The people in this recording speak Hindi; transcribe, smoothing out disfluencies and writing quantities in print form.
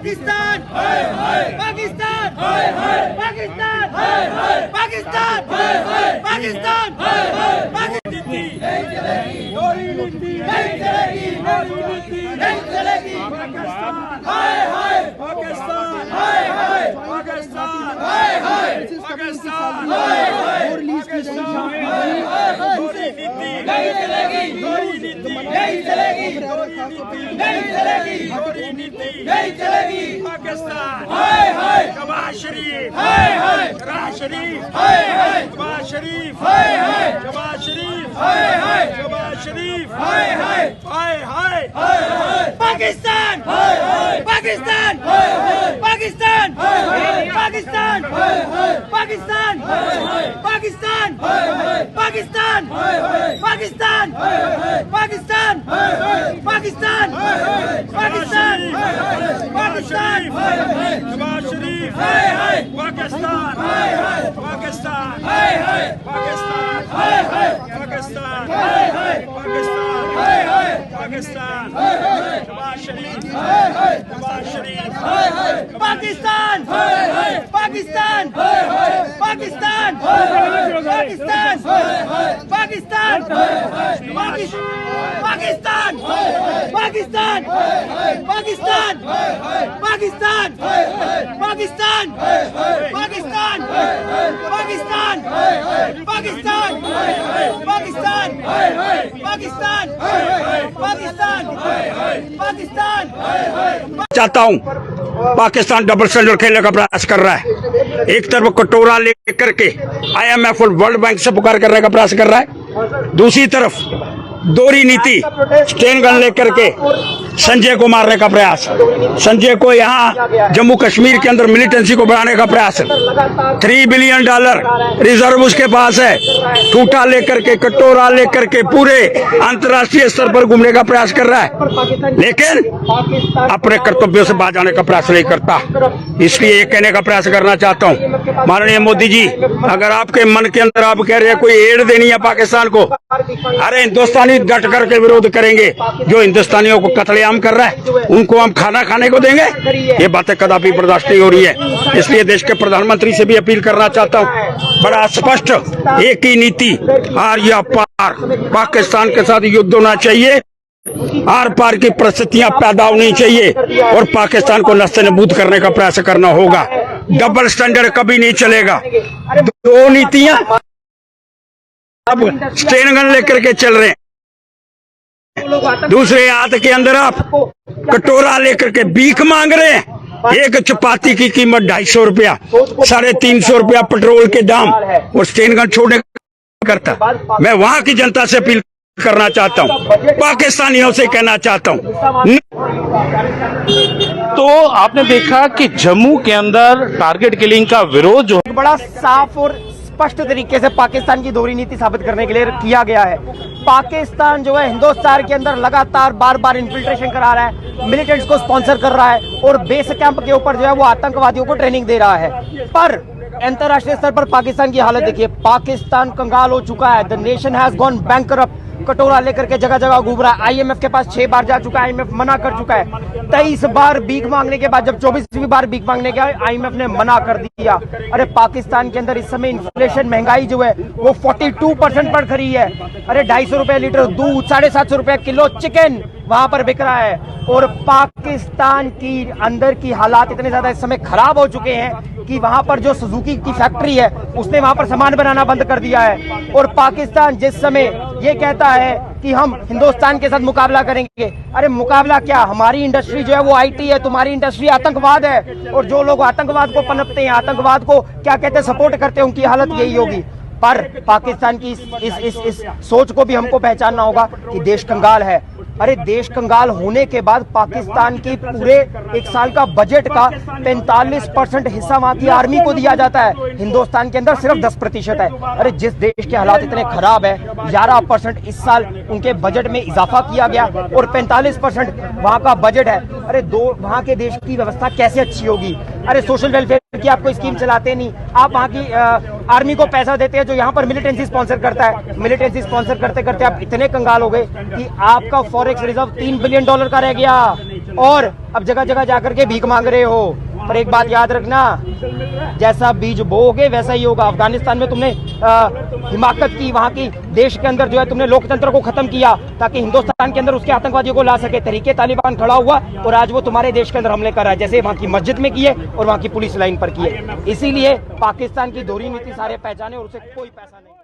पाकिस्तान पाकिस्तान पाकिस्तान पाकिस्तान पाकिस्तान नहीं चलेगी पाकिस्तान शबाज शरीफ शबाज शरीफ शबाज शरीफ शबाज शरीफ शबाज शरीफ पाकिस्तान पाकिस्तान पाकिस्तान पाकिस्तान पाकिस्तान पाकिस्तान पाकिस्तान पाकिस्तान पाकिस्तान पाकिस्तान पाकिस्तान पाकिस्तान शबाज शरीफ पाकिस्तान पाकिस्तान पाकिस्तान पाकिस्तान पाकिस्तान पाकिस्तान शबाज शरीफ शबाज शरीफ पाकिस्तान पाकिस्तान पाकिस्तान पाकिस्तान पाकिस्तान पाकिस्तान पाकिस्तान पाकिस्तान पाकिस्तान पाकिस्तान पाकिस्तान पाकिस्तान पाकिस्तान पाकिस्तान पाकिस्तान पाकिस्तान पाकिस्तान चाहता हूं पाकिस्तान डबल स्टैंडर्ड खेलने का प्रयास कर रहा है। एक तरफ कटोरा लेकर के IMF और वर्ल्ड बैंक से पुकार करने का प्रयास कर रहा है, दूसरी तरफ दोहरी नीति स्टेन गन लेकर के संजय को मारने का प्रयास, संजय को यहाँ जम्मू कश्मीर के अंदर मिलिटेंसी को बढ़ाने का प्रयास। $3 बिलियन रिजर्व उसके पास है, टूटा लेकर के कटोरा लेकर के पूरे अंतर्राष्ट्रीय स्तर पर घूमने का प्रयास कर रहा है, लेकिन अपने कर्तव्यों से बाज आने का प्रयास नहीं करता। इसलिए ये कहने का प्रयास करना चाहता हूँ, माननीय मोदी जी, अगर आपके मन के अंदर आप कह रहे हैं कोई एड देनी है पाकिस्तान को, अरे हिंदुस्तानी डट करके विरोध करेंगे। जो हिंदुस्तानियों को कत्लेआम कर रहा है उनको हम खाना खाने को देंगे? ये बातें कदापि बर्दाश्त नहीं हो रही है। इसलिए देश के प्रधानमंत्री से भी अपील करना चाहता हूँ, बड़ा स्पष्ट एक ही नीति, आर या पार, पाकिस्तान के साथ युद्ध होना चाहिए, आर पार की परिस्थितियां पैदा होनी चाहिए और पाकिस्तान को नस्तानाबूद करने का प्रयास करना होगा। डबल स्टैंडर्ड कभी नहीं चलेगा। दो नीतियां अब स्टेन गन लेकर के चल रहे हैं, दूसरे हाथ के अंदर आप कटोरा लेकर के भीख मांग रहे हैं। एक चपाती की कीमत 250 रुपया, 350 रुपया पेट्रोल के दाम, और स्टेन गन छोड़ने करता। मैं वहां की जनता से अपील करना चाहता हूं, पाकिस्तानियों से कहना चाहता हूं। तो आपने देखा कि जम्मू के अंदर टारगेट किलिंग का विरोध जो बड़ा साफ और स्पष्ट तरीके से पाकिस्तान की दोहरी नीति साबित करने के लिए किया गया है। पाकिस्तान जो है हिंदुस्तान के अंदर लगातार बार बार इन्फिल्ट्रेशन करा रहा है, मिलिटेंट्स को स्पॉन्सर कर रहा है और बेस कैंप के ऊपर जो है वो आतंकवादियों को ट्रेनिंग दे रहा है। पर अंतर्राष्ट्रीय स्तर पर पाकिस्तान की हालत देखिए, पाकिस्तान कंगाल हो चुका है। The nation has gone bankrupt. कटोरा लेकर के जगह जगह घूम रहा है। IMF के पास 6 बार जा चुका है, IMF मना कर चुका है। 23 बार भीख मांगने के बाद जब 24वीं बार भीख मांगने के IMF ने मना कर दिया। अरे पाकिस्तान के अंदर इस समय इन्फ्लेशन, महंगाई जो है वो 42% पर खड़ी है। अरे 250 रुपए लीटर दूध, 750 रुपए किलो चिकन वहां पर बिक रहा है। और पाकिस्तान की अंदर की हालात इतने ज्यादा इस समय खराब हो चुके हैं कि वहां पर जो सुजुकी की फैक्ट्री है उसने वहां पर सामान बनाना बंद कर दिया है। और पाकिस्तान जिस समय ये कहता है कि हम हिंदुस्तान के साथ मुकाबला करेंगे, अरे मुकाबला क्या, हमारी इंडस्ट्री जो है वो IT है, तुम्हारी इंडस्ट्री आतंकवाद है। और जो लोग आतंकवाद को पनपते हैं, आतंकवाद को क्या कहते हैं, सपोर्ट करते हैं, उनकी हालत यही होगी। पर पाकिस्तान की इस सोच को भी हमको पहचानना होगा कि देश कंगाल है। अरे देश कंगाल होने के बाद पाकिस्तान की पूरे 1 साल का बजट का 45% हिस्सा वहां की आर्मी को दिया जाता है। हिंदुस्तान के अंदर सिर्फ 10% है। अरे जिस देश के हालात इतने खराब है, 11% इस साल उनके बजट में इजाफा किया गया और 45% वहां का बजट है। अरे वहां के देश की व्यवस्था कैसे अच्छी होगी? अरे सोशल वेलफेयर की आपको स्कीम चलाते नहीं, आप वहां की आर्मी को पैसा देते हैं जो यहाँ पर मिलिटेंसी स्पॉन्सर करता है। मिलिटेंसी स्पॉन्सर करते करते आप इतने कंगाल हो गए कि आपका फॉरेक्स रिजर्व $3 बिलियन का रह गया। और अब जगह जगह जाकर के भीख मांग रहे हो। पर एक बात याद रखना, जैसा बीज बोओगे वैसा ही होगा। अफगानिस्तान में तुमने हिमाकत की, वहां की देश के अंदर जो है तुमने लोकतंत्र को खत्म किया ताकि हिंदुस्तान के अंदर उसके आतंकवादियों को ला सके। तरीके तालिबान खड़ा हुआ और आज वो तुम्हारे देश के अंदर हमले कर रहा है, जैसे वहां की मस्जिद में किए और वहां की पुलिस लाइन पर किए। इसीलिए पाकिस्तान की दोहरी नीति सारे पहचाने और उसे कोई पैसा नहीं।